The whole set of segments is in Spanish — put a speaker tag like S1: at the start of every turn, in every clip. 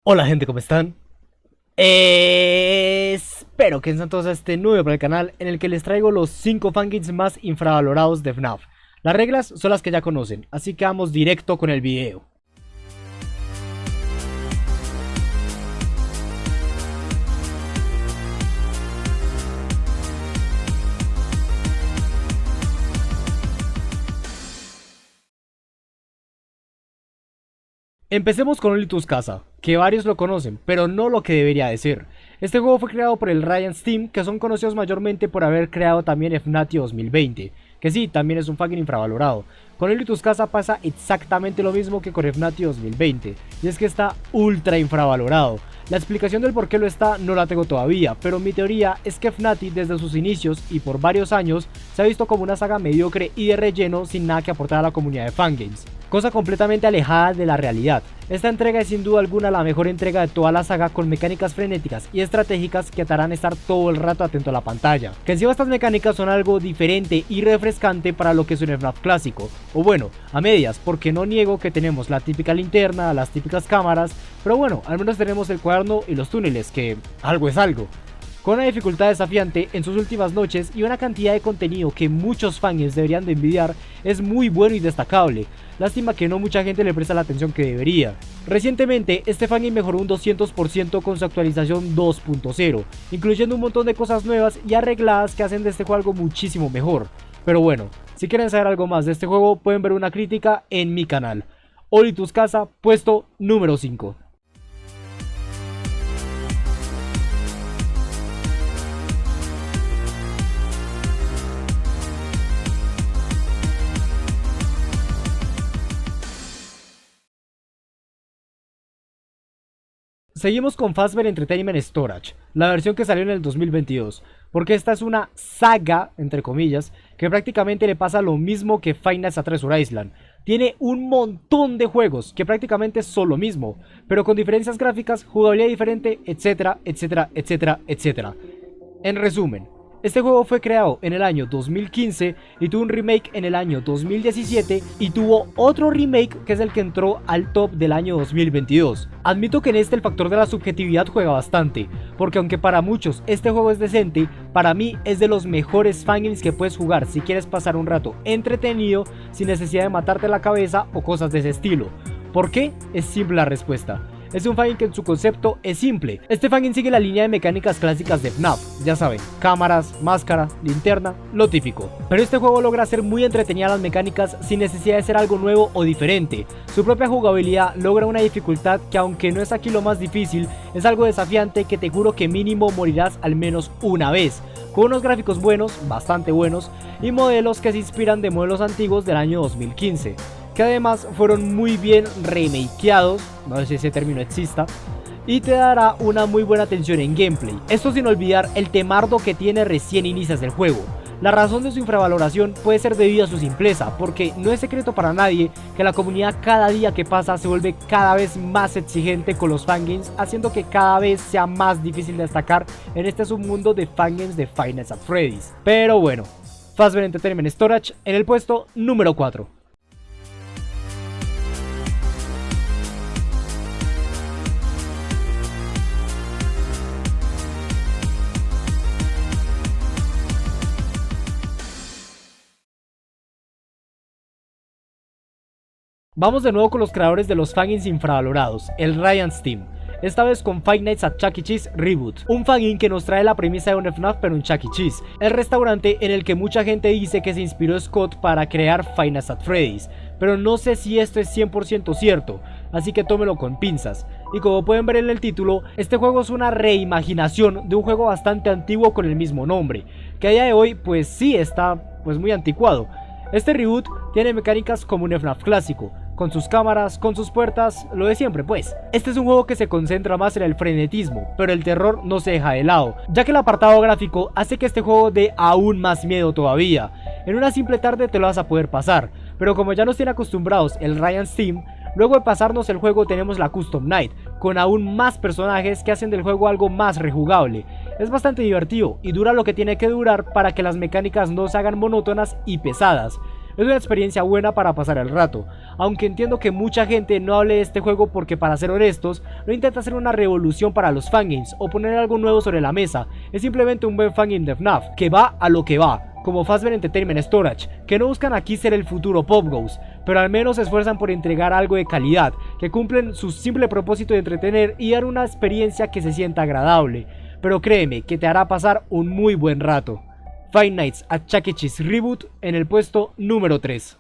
S1: Hola gente, ¿cómo están? Espero que estén todos a este nuevo para el canal en el que les traigo los 5 fangames más infravalorados de FNAF. Las reglas son las que ya conocen, así que vamos directo con el video. Empecemos con Olitus Casa, que varios lo conocen, pero no lo que debería de ser. Este juego fue creado por el Ryan Steam, que son conocidos mayormente por haber creado también FNAF 2020, que sí, también es un fangame infravalorado. Con Olitus Casa pasa exactamente lo mismo que con FNAF 2020, y es que está ultra infravalorado. La explicación del por qué lo está no la tengo todavía, pero mi teoría es que FNAF desde sus inicios y por varios años se ha visto como una saga mediocre y de relleno sin nada que aportar a la comunidad de fangames, cosa completamente alejada de la realidad. Esta entrega es sin duda alguna la mejor entrega de toda la saga, con mecánicas frenéticas y estratégicas que te harán estar todo el rato atento a la pantalla. Que encima estas mecánicas son algo diferente y refrescante para lo que es un FNAF clásico, o bueno, a medias, porque no niego que tenemos la típica linterna, las típicas cámaras, pero bueno, al menos tenemos el cuaderno y los túneles, que algo es algo. Con una dificultad desafiante en sus últimas noches y una cantidad de contenido que muchos fans deberían de envidiar, es muy bueno y destacable. Lástima que no mucha gente le presta la atención que debería. Recientemente, este fangame mejoró un 200% con su actualización 2.0, incluyendo un montón de cosas nuevas y arregladas que hacen de este juego algo muchísimo mejor. Pero bueno, si quieren saber algo más de este juego, pueden ver una crítica en mi canal. Olitus Casa, puesto número 5. Seguimos con Fazbear Entertainment Storage, la versión que salió en el 2022, porque esta es una saga, entre comillas, que prácticamente le pasa lo mismo que Five Nights at Treasure Island. Tiene un montón de juegos que prácticamente son lo mismo, pero con diferencias gráficas, jugabilidad diferente, etcétera, etcétera, etcétera, etcétera. En resumen, este juego fue creado en el año 2015 y tuvo un remake en el año 2017 y tuvo otro remake que es el que entró al top del año 2022. Admito que en este el factor de la subjetividad juega bastante, porque aunque para muchos este juego es decente, para mí es de los mejores fangames que puedes jugar si quieres pasar un rato entretenido sin necesidad de matarte la cabeza o cosas de ese estilo. ¿Por qué? Es simple la respuesta. Es un fangame que en su concepto es simple. Este fangame sigue la línea de mecánicas clásicas de FNAF, ya saben, cámaras, máscara, linterna, lo típico. Pero este juego logra hacer muy entretenidas las mecánicas sin necesidad de ser algo nuevo o diferente. Su propia jugabilidad logra una dificultad que, aunque no es aquí lo más difícil, es algo desafiante que te juro que mínimo morirás al menos una vez. Con unos gráficos buenos, bastante buenos, y modelos que se inspiran de modelos antiguos del año 2015. Que además fueron muy bien remakeados, no sé si ese término exista, y te dará una muy buena atención en gameplay. Esto sin olvidar el temardo que tiene recién inicias el juego. La razón de su infravaloración puede ser debido a su simpleza, porque no es secreto para nadie que la comunidad cada día que pasa se vuelve cada vez más exigente con los fangames, haciendo que cada vez sea más difícil destacar en este submundo de fangames de Five Nights at Freddy's. Pero bueno, Fazbear Entertainment Storage en el puesto número 4. Vamos de nuevo con los creadores de los fangames infravalorados, el Ryan Steam. Esta vez con Five Nights at Chuck E. Cheese Reboot, un fangame que nos trae la premisa de un FNAF pero en Chuck E. Cheese, el restaurante en el que mucha gente dice que se inspiró Scott para crear Five Nights at Freddy's, pero no sé si esto es 100% cierto, así que tómelo con pinzas. Y como pueden ver en el título, este juego es una reimaginación de un juego bastante antiguo con el mismo nombre, que a día de hoy pues sí está pues muy anticuado. Este reboot tiene mecánicas como un FNAF clásico, con sus cámaras, con sus puertas, lo de siempre pues. Este es un juego que se concentra más en el frenetismo, pero el terror no se deja de lado, ya que el apartado gráfico hace que este juego dé aún más miedo todavía. En una simple tarde te lo vas a poder pasar, pero como ya nos tiene acostumbrados el Ryan Steam, luego de pasarnos el juego tenemos la Custom Night, con aún más personajes que hacen del juego algo más rejugable. Es bastante divertido y dura lo que tiene que durar para que las mecánicas no se hagan monótonas y pesadas. Es una experiencia buena para pasar el rato, aunque entiendo que mucha gente no hable de este juego porque, para ser honestos, no intenta hacer una revolución para los fangames o poner algo nuevo sobre la mesa. Es simplemente un buen fangame de FNAF, que va a lo que va, como Fazbear Entertainment Storage, que no buscan aquí ser el futuro Pop Goes, pero al menos se esfuerzan por entregar algo de calidad, que cumplen su simple propósito de entretener y dar una experiencia que se sienta agradable, pero créeme que te hará pasar un muy buen rato. Five Nights at Chuck E. Cheese Reboot en el puesto número 3.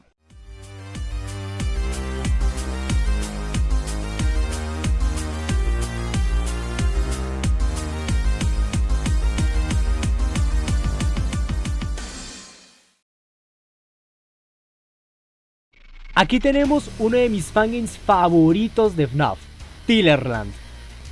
S1: Aquí tenemos uno de mis fangames favoritos de FNAF, Tillerland.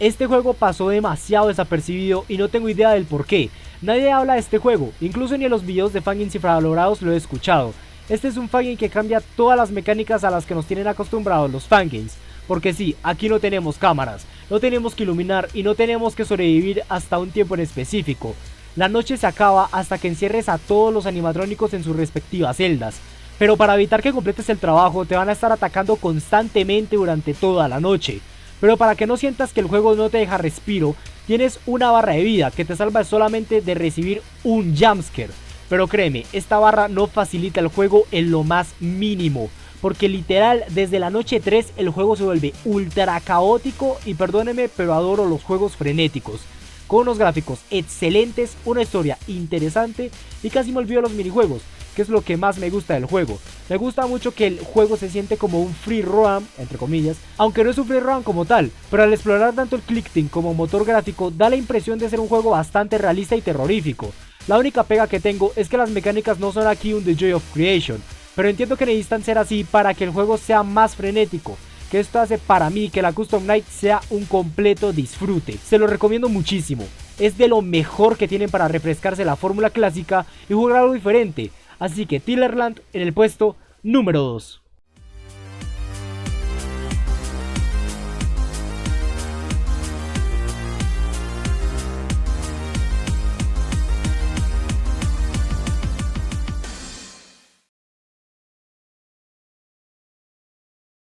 S1: Este juego pasó demasiado desapercibido y no tengo idea del por qué. Nadie habla de este juego, incluso ni en los videos de fangames infravalorados lo he escuchado. Este es un fangame que cambia todas las mecánicas a las que nos tienen acostumbrados los fangames. Porque sí, aquí no tenemos cámaras, no tenemos que iluminar y no tenemos que sobrevivir hasta un tiempo en específico. La noche se acaba hasta que encierres a todos los animatrónicos en sus respectivas celdas. Pero para evitar que completes el trabajo te van a estar atacando constantemente durante toda la noche. Pero para que no sientas que el juego no te deja respiro, tienes una barra de vida que te salva solamente de recibir un jumpscare. Pero créeme, esta barra no facilita el juego en lo más mínimo, porque literal desde la noche 3 el juego se vuelve ultra caótico y perdónenme, pero adoro los juegos frenéticos. Con unos gráficos excelentes, una historia interesante y casi me olvido los minijuegos, que es lo que más me gusta del juego. Me gusta mucho que el juego se siente como un free roam, entre comillas, aunque no es un free roam como tal, pero al explorar tanto el click team como motor gráfico da la impresión de ser un juego bastante realista y terrorífico. La única pega que tengo es que las mecánicas no son aquí un The Joy of Creation, pero entiendo que necesitan ser así para que el juego sea más frenético, que esto hace para mí que la Custom Night sea un completo disfrute. Se lo recomiendo muchísimo, es de lo mejor que tienen para refrescarse la fórmula clásica y jugar algo diferente. Así que Tillerland en el puesto número 2.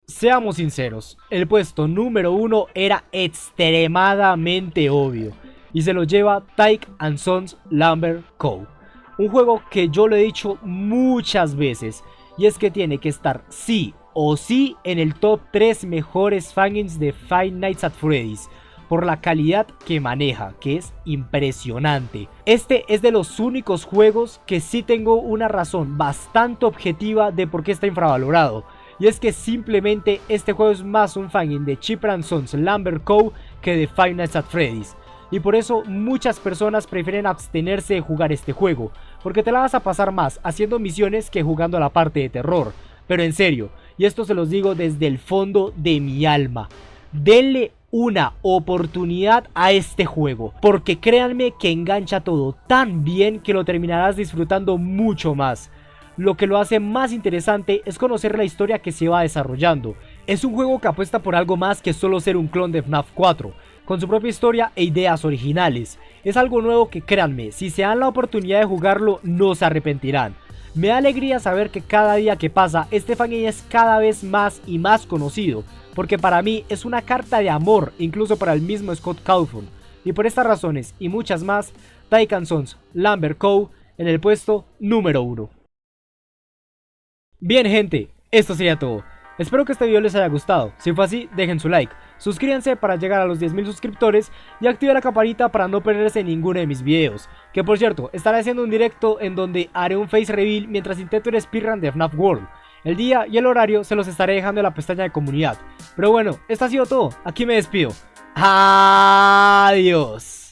S1: Seamos sinceros, el puesto número 1 era extremadamente obvio y se lo lleva Tyke & Sons Lumber Co. Un juego que yo lo he dicho muchas veces, y es que tiene que estar sí o sí en el top 3 mejores fangames de Five Nights at Freddy's, por la calidad que maneja, que es impresionante. Este es de los únicos juegos que sí tengo una razón bastante objetiva de por qué está infravalorado, y es que simplemente este juego es más un fangame de Chip & Sons Lumber Co. que de Five Nights at Freddy's. Y por eso muchas personas prefieren abstenerse de jugar este juego, porque te la vas a pasar más haciendo misiones que jugando a la parte de terror. Pero en serio, y esto se los digo desde el fondo de mi alma, denle una oportunidad a este juego, porque créanme que engancha todo tan bien que lo terminarás disfrutando mucho más. Lo que lo hace más interesante es conocer la historia que se va desarrollando. Es un juego que apuesta por algo más que solo ser un clon de FNAF 4, con su propia historia e ideas originales. Es algo nuevo que, créanme, si se dan la oportunidad de jugarlo no se arrepentirán. Me da alegría saber que cada día que pasa este fangame es cada vez más y más conocido, porque para mí es una carta de amor, incluso para el mismo Scott Cawthon. Y por estas razones y muchas más, Tyke & Sons Lumber Co. en el puesto número 1. Bien gente, esto sería todo. Espero que este video les haya gustado. Si fue así, dejen su like, suscríbanse para llegar a los 10.000 suscriptores y activen la campanita para no perderse ninguno de mis videos. Que por cierto, estaré haciendo un directo en donde haré un face reveal mientras intento el speedrun de FNAF World. El día y el horario se los estaré dejando en la pestaña de comunidad. Pero bueno, esto ha sido todo, aquí me despido. Adiós.